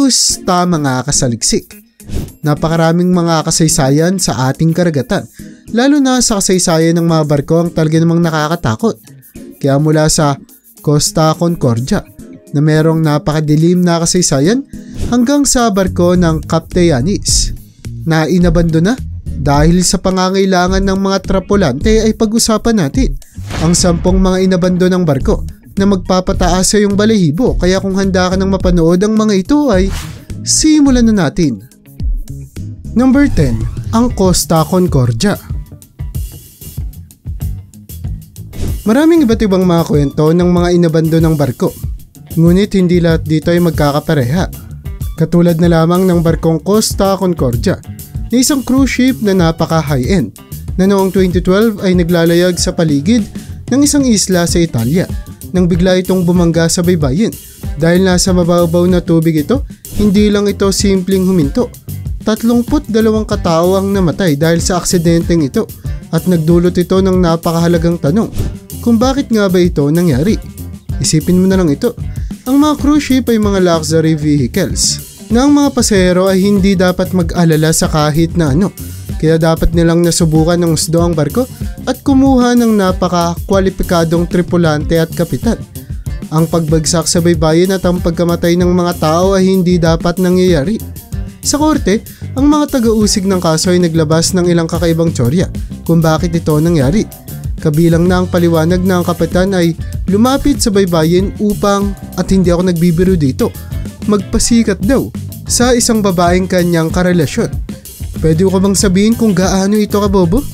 Kamusta mga kasaliksik? Napakaraming mga kasaysayan sa ating karagatan, lalo na sa kasaysayan ng mga barko ang talaga namang nakakatakot. Kaya mula sa Costa Concordia na merong napakadilim na kasaysayan hanggang sa barko ng Captayanis na inabandona dahil sa pangangailangan ng mga tripulante ay pag-usapan natin ang 10 mga inabandonang barko na magpapataas sa iyong balahibo. Kaya kung handa ka nang mapanood ang mga ito ay simulan na natin. Number 10, ang Costa Concordia. Maraming iba't ibang mga kwento ng mga inabandonang barko, ngunit hindi lahat dito ay magkakapareha. Katulad na lamang ng barkong Costa Concordia na isang cruise ship na napaka high-end na noong 2012 ay naglalayag sa paligid ng isang isla sa Italia nang bigla itong bumangga sa baybayin. Dahil nasa mababaw na tubig ito, hindi lang ito simpleng huminto. 32 katao ang namatay dahil sa aksidenteng ito at nagdulot ito ng napakahalagang tanong kung bakit nga ba ito nangyari. Isipin mo na lang ito. Ang mga cruise ship ay mga luxury vehicles na ang mga pasahero ay hindi dapat mag-alala sa kahit na ano. Kaya dapat nilang nasubukan ng husdo ang barko at kumuha ng napaka-kwalipikadong tripulante at kapitan. Ang pagbagsak sa baybayin at ang pagkamatay ng mga tao ay hindi dapat nangyayari. Sa korte, ang mga taga-usig ng kaso ay naglabas ng ilang kakaibang tsorya kung bakit ito nangyari. Kabilang na ang paliwanag na ang kapitan ay lumapit sa baybayin upang, at hindi ako nagbibiro dito, magpasikat daw sa isang babaeng kanyang karelasyon. Pwede ko bang sabihin kung gaano ito kabobo?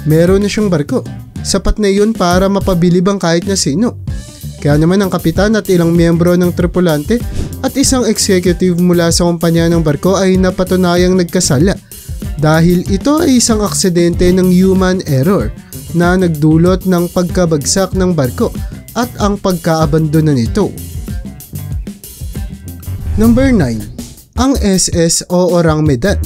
Meron na siyang barko. Sapat na iyon para mapabilib ang kahit na sino. Kaya naman ang kapitan at ilang miyembro ng tripulante at isang executive mula sa kumpanya ng barko ay napatunayang nagkasala dahil ito ay isang aksidente ng human error na nagdulot ng pagkabagsak ng barko at ang pagkaabandona nito. Number 9, ang SS o Orang Medan.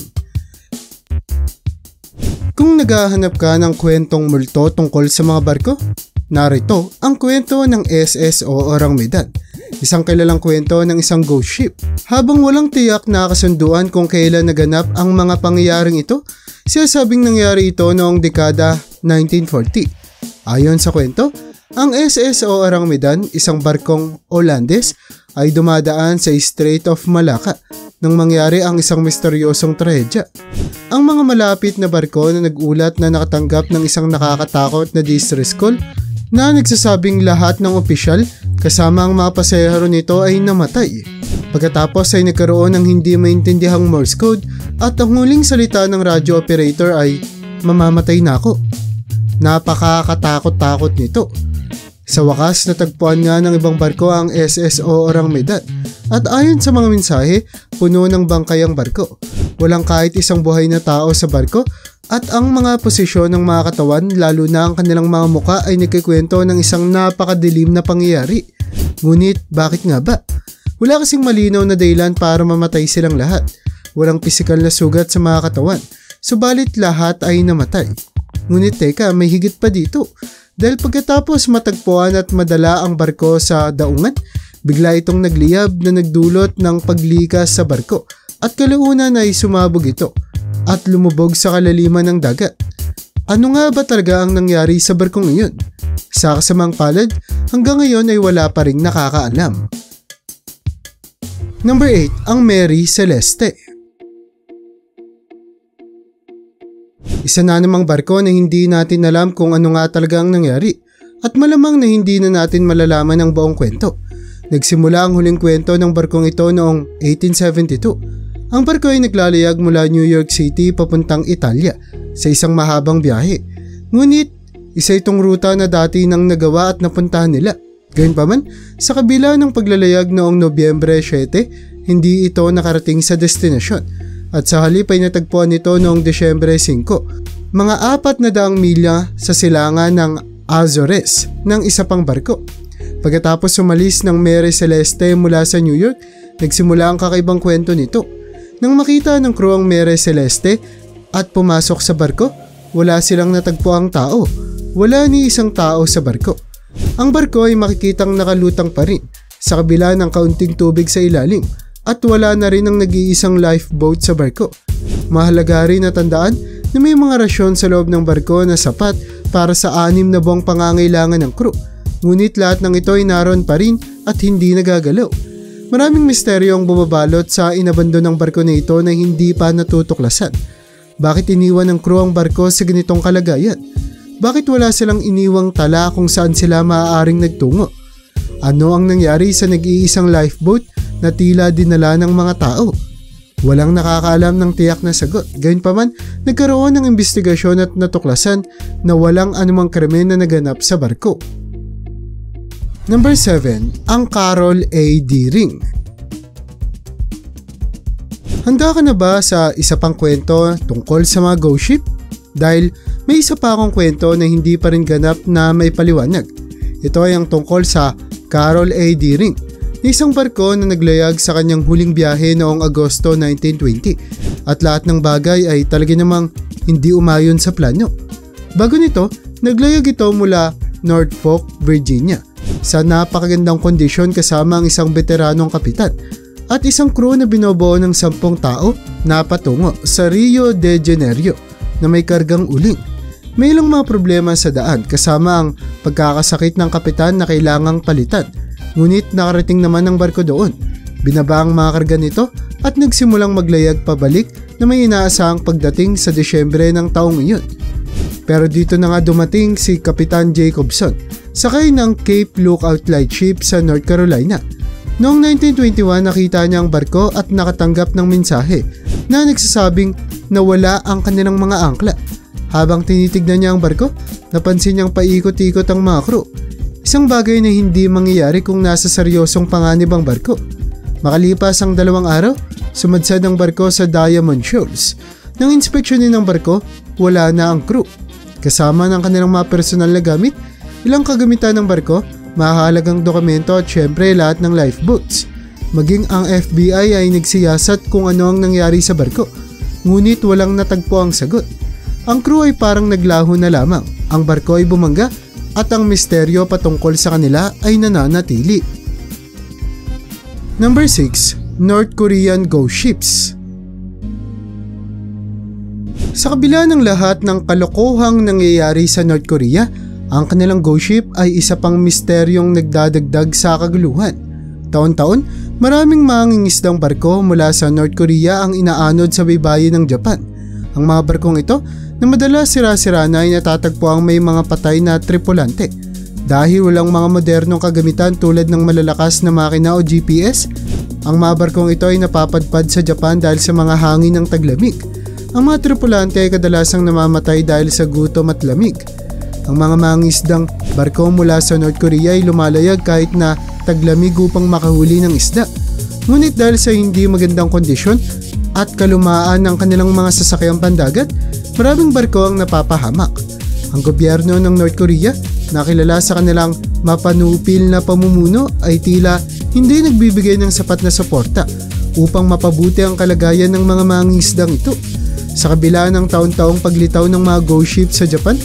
Kung naghahanap ka ng kwentong multo tungkol sa mga barko, narito ang kwento ng SS o Orang Medan, isang kilalang kwento ng isang ghost ship. Habang walang tiyak na kasunduan kung kailan naganap ang mga pangyayaring ito, sinasabing nangyari ito noong dekada 1940. Ayon sa kwento, ang SS o Orang Medan, isang barkong Olandes, ay dumadaan sa Strait of Malacca nang mangyari ang isang misteryosong trahedya. Ang mga malapit na barko na nagulat na nakatanggap ng isang nakakatakot na distress call na nagsasabing lahat ng opisyal kasama ang mga pasahero nito ay namatay. Pagkatapos ay nagkaroon ng hindi maintindihang Morse code at ang huling salita ng radio operator ay mamamatay na ako. Napakakatakot-takot nito. Sa wakas, natagpuan nga ng ibang barko ang SS o Orang Medan at ayon sa mga mensahe, puno ng bangkay ang barko. Walang kahit isang buhay na tao sa barko at ang mga posisyon ng mga katawan, lalo na ang kanilang mga muka, ay nagkikwento ng isang napakadilim na pangyayari. Ngunit bakit nga ba? Wala kasing malinaw na dahilan para mamatay silang lahat. Walang pisikal na sugat sa mga katawan, subalit lahat ay namatay. Ngunit teka, may higit pa dito. Dahil pagkatapos matagpuan at madala ang barko sa daungan, bigla itong nagliyab na nagdulot ng paglikas sa barko at kalaunan ay sumabog ito at lumubog sa kalaliman ng dagat. Ano nga ba talaga ang nangyari sa barkong iyon? Sa kasamang palad, hanggang ngayon ay wala pa ring nakakaalam. Number 8, ang Mary Celeste. Isa na namang barko na hindi natin alam kung ano nga talaga ang nangyari at malamang na hindi na natin malalaman ang buong kwento. Nagsimula ang huling kwento ng barkong ito noong 1872. Ang barko ay naglalayag mula New York City papuntang Italia sa isang mahabang biyahe. Ngunit isa itong ruta na dati nang nagawa at napuntahan nila. Gayunpaman, sa kabila ng paglalayag noong Nobyembre 7, hindi ito nakarating sa destinasyon. At sa halip ay natagpuan ito noong Desyembre 5, mga 400 milya sa silangan ng Azores ng isa pang barko. Pagkatapos umalis ng Mary Celeste mula sa New York, nagsimula ang kakaibang kwento nito. Nang makita ng crew ang Mary Celeste at pumasok sa barko, wala silang natagpuang tao. Wala ni isang tao sa barko. Ang barko ay makikitang nakalutang pa rin sa kabila ng kaunting tubig sa ilalim at wala na rin ang nag-iisang lifeboat sa barko. Mahalaga rin na tandaan na may mga rasyon sa loob ng barko na sapat para sa 6 na buwang pangangailangan ng crew. Ngunit lahat ng ito ay naroon pa rin at hindi nagagalaw. Maraming misteryo ang bumabalot sa inabandon ng barko na ito na hindi pa natutuklasan. Bakit iniwan ng crew ang barko sa ganitong kalagayan? Bakit wala silang iniwang tala kung saan sila maaaring nagtungo? Ano ang nangyari sa nag-iisang lifeboat na tila dinala ng mga tao? Walang nakakaalam ng tiyak na sagot. Gayunpaman, nagkaroon ng investigasyon at natuklasan na walang anumang krimen na naganap sa barko. Number 7. Ang Carol A. D. Ring. Handa ka na ba sa isa pang kwento tungkol sa mga ghost ship? Dahil may isa pa akong kwento na hindi pa rin ganap na may paliwanag. Ito ay ang tungkol sa Carol A. D. Ring, isang barko na naglayag sa kanyang huling biyahe noong Agosto 1920 at lahat ng bagay ay talaga namang hindi umayon sa plano. Bago nito, naglayag ito mula Norfolk, Virginia sa napakagandang kondisyon kasama ang isang veteranong kapitan at isang crew na binubuo ng 10 tao na patungo sa Rio de Janeiro na may kargang uling. May ilang mga problema sa daan kasama ang pagkakasakit ng kapitan na kailangang palitan. Ngunit nakarating naman ang barko doon. Binaba ang mga karga nito at nagsimulang maglayag pabalik na may inaasahang pagdating sa Desyembre ng taong iyon. Pero dito na nga dumating si Kapitan Jacobson, sakay ng Cape Lookout Lightship sa North Carolina. Noong 1921 nakita niya ang barko at nakatanggap ng mensahe na nagsasabing na wala ang kanilang mga angkla. Habang tinitignan niya ang barko, napansin niyang paikot-ikot ang mga crew. Isang bagay na hindi mangyayari kung nasa seryosong panganib ang barko. Makalipas ang 2 araw, sumadsad ang barko sa Diamond Shoals. Nang inspeksyonin ng barko, wala na ang crew. Kasama ng kanilang mga personal na gamit, ilang kagamitan ng barko, mahalagang dokumento at syempre lahat ng lifeboats. Maging ang FBI ay nagsiyasat kung ano ang nangyari sa barko. Ngunit walang natagpo ang sagot. Ang crew ay parang naglaho na lamang. Ang barko ay bumangga at ang misteryo patungkol sa kanila ay nananatili. Number 6. North Korean Ghost Ships. Sa kabila ng lahat ng kalokohang nangyayari sa North Korea, ang kanilang ghost ship ay isa pang misteryong nagdadagdag sa kaguluhan. Taon-taon, maraming mangingisdang barko mula sa North Korea ang inaanod sa baybayin ng Japan. Ang mga barkong ito na madalas sira-sira na ay natatagpo ang may mga patay na tripulante. Dahil walang mga modernong kagamitan tulad ng malalakas na makina o GPS, ang mga barkong ito ay napapadpad sa Japan dahil sa mga hangin ng taglamig. Ang mga tripulante ay kadalasang namamatay dahil sa gutom at lamig. Ang mga mangingisdang barko mula sa North Korea ay lumalayag kahit na taglamig upang makahuli ng isda. Ngunit dahil sa hindi magandang kondisyon at kalumaan ng kanilang mga sasakyang pandagat, maraming barko ang napapahamak. Ang gobyerno ng North Korea, na kilala sa kanilang mapanupil na pamumuno, ay tila hindi nagbibigay ng sapat na suporta upang mapabuti ang kalagayan ng mga mangingisdang ito. Sa kabila ng taon-taong paglitaw ng mga ghost ships sa Japan,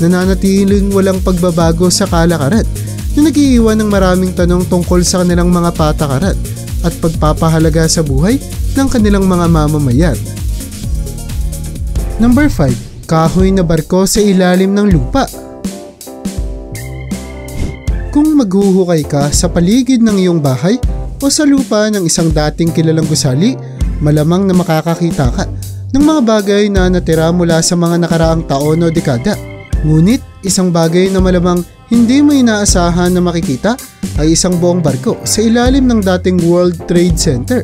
nananatiling walang pagbabago sa kalakaran na nag-iiwan ng maraming tanong tungkol sa kanilang mga patakaran at pagpapahalaga sa buhay ng kanilang mga mamamayan. Number 5. Kahoy na barko sa ilalim ng lupa. Kung maghuhukay ka sa paligid ng iyong bahay o sa lupa ng isang dating kilalang gusali, malamang na makakakita ka ng mga bagay na natira mula sa mga nakaraang taon o dekada. Ngunit isang bagay na malamang hindi mo inaasahan na makikita ay isang buong barko sa ilalim ng dating World Trade Center.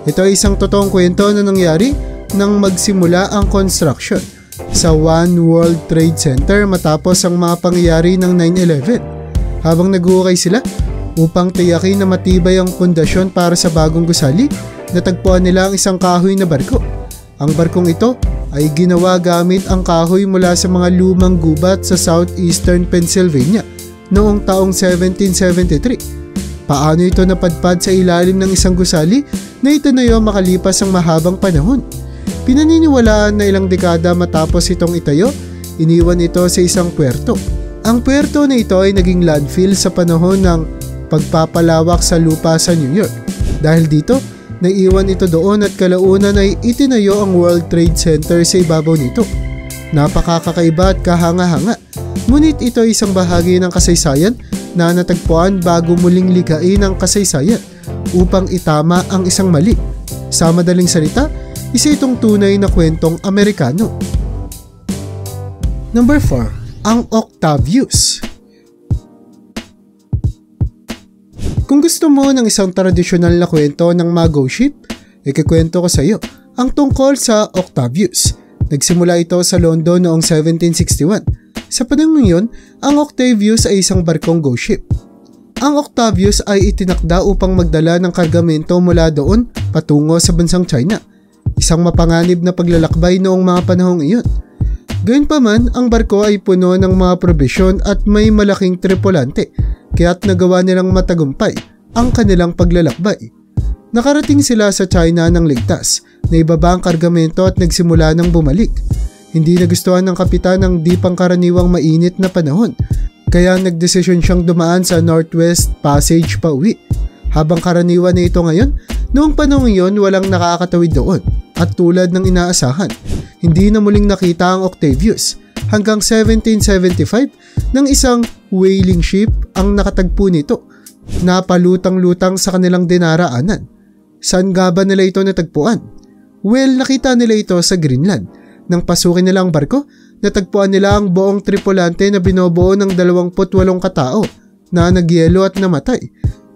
Ito ay isang totoong kwento na nangyari nang magsimula ang construction sa One World Trade Center matapos ang mga pangyayari ng 9/11. Habang naghuhukay sila upang tiyakin na matibay ang pundasyon para sa bagong gusali, natagpuan nila ang isang kahoy na barko. Ang barkong ito ay ginawa gamit ang kahoy mula sa mga lumang gubat sa southeastern Pennsylvania noong taong 1773. Paano ito napadpad sa ilalim ng isang gusali na itinayo makalipas ang mahabang panahon? Pinaniniwalaan na ilang dekada matapos itong itayo, iniwan ito sa isang puerto. Ang puerto na ito ay naging landfill sa panahon ng pagpapalawak sa lupa sa New York. Dahil dito, Naiwan ito doon at kalaunan ay itinayo ang World Trade Center sa ibabaw nito. Napakakakaiba at kahanga-hanga, ngunit ito ay isang bahagi ng kasaysayan na natagpuan bago muling ligain ang kasaysayan upang itama ang isang mali. Sa madaling salita, isa itong tunay na kwentong Amerikano. Number 4. Ang Octavius. Kung gusto mo ng isang tradisyonal na kwento ng mga ghost ship, ikikwento ko sa iyo ang tungkol sa Octavius. Nagsimula ito sa London noong 1761. Sa panahon yun, ang Octavius ay isang barkong ghost ship. Ang Octavius ay itinakda upang magdala ng kargamento mula doon patungo sa bansang China. Isang mapanganib na paglalakbay noong mga panahong iyon. Gayunpaman, ang barko ay puno ng mga probisyon at may malaking tripulante, kaya't nagawa nilang matagumpay ang kanilang paglalakbay. Nakarating sila sa China ng ligtas, naibaba ang kargamento at nagsimula ng bumalik. Hindi nagustuhan ng kapitan ang di pangkaraniwang mainit na panahon, kaya nagdesisyon siyang dumaan sa Northwest Passage pa uwi. Habang karaniwan na ito ngayon, noong panahon iyon walang nakakatawid doon at tulad ng inaasahan, hindi na muling nakita ang Octavius hanggang 1775 nang isang whaling ship ang nakatagpo nito. Napalutang-lutang sa kanilang dinaraanan. Saan nga ba nila ito natagpuan? Well, nakita nila ito sa Greenland. Nang pasukin nila ang barko, natagpuan nila ang buong tripulante na binubuo ng 28 katao na nagyelo at namatay.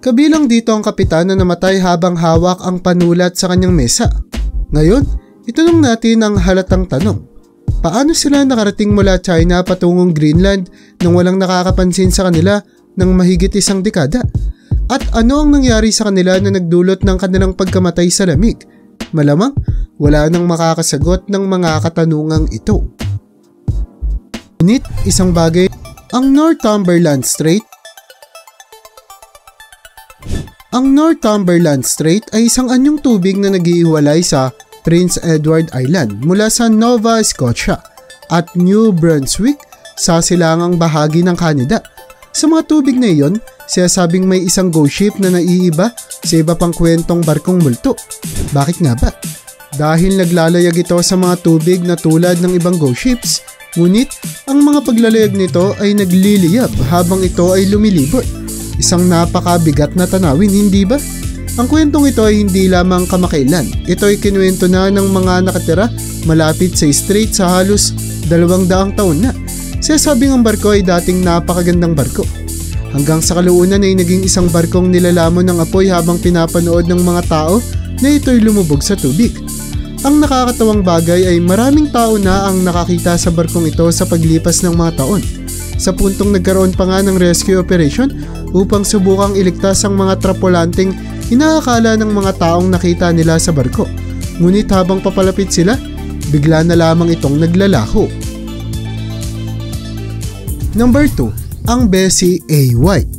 Kabilang dito ang kapitan na namatay habang hawak ang panulat sa kanyang mesa. Ngayon, itanong natin ang halatang tanong. Paano sila nakarating mula China patungong Greenland nang walang nakakapansin sa kanila ng mahigit isang dekada? At ano ang nangyari sa kanila na nagdulot ng kanilang pagkamatay sa lamig? Malamang, wala nang makakasagot ng mga katanungang ito. Ngunit, isang bagay, ang Northumberland Strait. Ang Northumberland Strait ay isang anyong tubig na nag-iiwalay sa Prince Edward Island mula sa Nova Scotia at New Brunswick sa silangang bahagi ng Canada. Sa mga tubig na iyon, sinasabing may isang ghost ship na naiiba sa iba pang kwentong barkong multo. Bakit nga ba? Dahil naglalayag ito sa mga tubig na tulad ng ibang ghost ships, ngunit ang mga paglalayag nito ay nagliliyab habang ito ay lumilibot. Isang napakabigat na tanawin, hindi ba? Ang kwentong ito ay hindi lamang kamakailan. Ito ay kinuwento na ng mga nakatira malapit sa strait sa halos 200 taon na. Sinasabing ang barko ay dating napakagandang barko. Hanggang sa kalaunan ay naging isang barkong nilalamon ng apoy habang pinapanood ng mga tao na ito'y lumubog sa tubig. Ang nakakatawang bagay ay maraming tao na ang nakakita sa barkong ito sa paglipas ng mga taon. Sa puntong nagkaroon pa nga ng rescue operation upang subukang iligtas ang mga tripulanteng inaakala ng mga taong nakita nila sa barko. Ngunit habang papalapit sila, bigla na lamang itong naglalaho. Number 2. Ang Bessie A. White.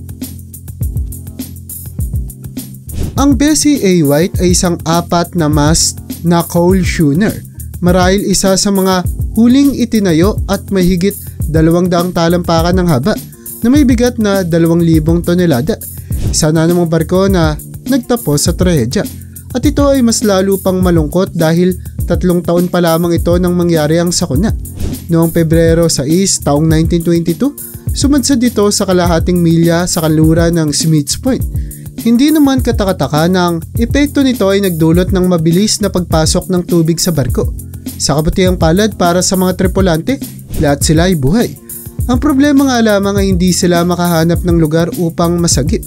Ang Bessie A. White ay isang 4 na mast na coal schooner. Marahil isa sa mga huling itinayo at mahigit 200 talampakan ng haba na may bigat na 2,000 tonelada. Isa na namang barko na nagtapos sa trahedya. At ito ay mas lalo pang malungkot dahil 3 taon pa lamang ito nang mangyari ang sakuna. Noong Pebrero 6, taong 1922, sumadsad ito sa kalahating milya sa kanluran ng Smith's Point. Hindi naman katakataka na ang epekto nito ay nagdulot ng mabilis na pagpasok ng tubig sa barko. Sa kabutihang palad para sa mga tripulante, lahat sila ay buhay. Ang problema nga lamang ay hindi sila makahanap ng lugar upang masagip.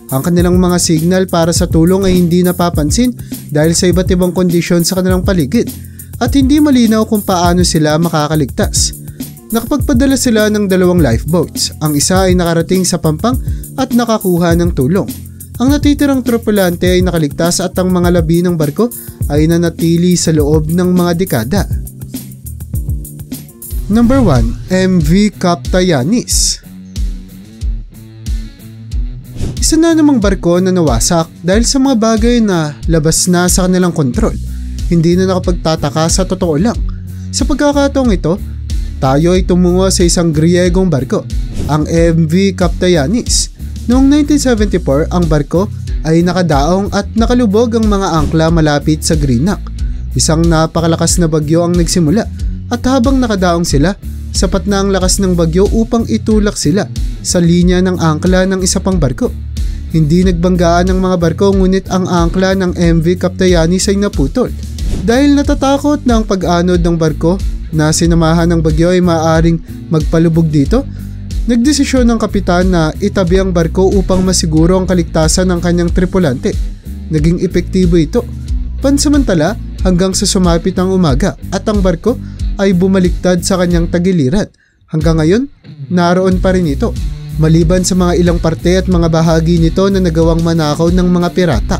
Ang kanilang mga signal para sa tulong ay hindi napapansin dahil sa iba't ibang kondisyon sa kanilang paligid at hindi malinaw kung paano sila makakaligtas. Nakapagpadala sila ng 2 lifeboats. Ang isa ay nakarating sa pampang at nakakuha ng tulong. Ang natitirang tripulante ay nakaligtas at ang mga labi ng barko ay nanatili sa loob ng mga dekada. Number 1. MV Kaptayanis. Isa na namang barko na nawasak dahil sa mga bagay na labas na sa kanilang kontrol. Hindi na nakapagtataka sa totoo lang. Sa pagkakataong ito, tayo ay tumungo sa isang Griegong barko, ang MV Kaptayanis. Noong 1974, ang barko ay nakadaong at nakalubog ang mga angkla malapit sa Greenock. Isang napakalakas na bagyo ang nagsimula at habang nakadaong sila, sapat na ang lakas ng bagyo upang itulak sila sa linya ng angkla ng isa pang barko. Hindi nagbanggaan ng mga barko ngunit ang angkla ng MV Kaptayanis ay naputol. Dahil natatakot na ang pag-anod ng barko na sinamahan ng bagyo ay maaaring magpalubog dito, nagdesisyon ng kapitan na itabi ang barko upang masiguro ang kaligtasan ng kanyang tripulante. Naging epektibo ito. Pansamantala hanggang sa sumapit ang umaga at ang barko ay bumaliktad sa kanyang tagiliran. Hanggang ngayon, naroon pa rin ito, maliban sa mga ilang parte at mga bahagi nito na nagawang manakaw ng mga pirata.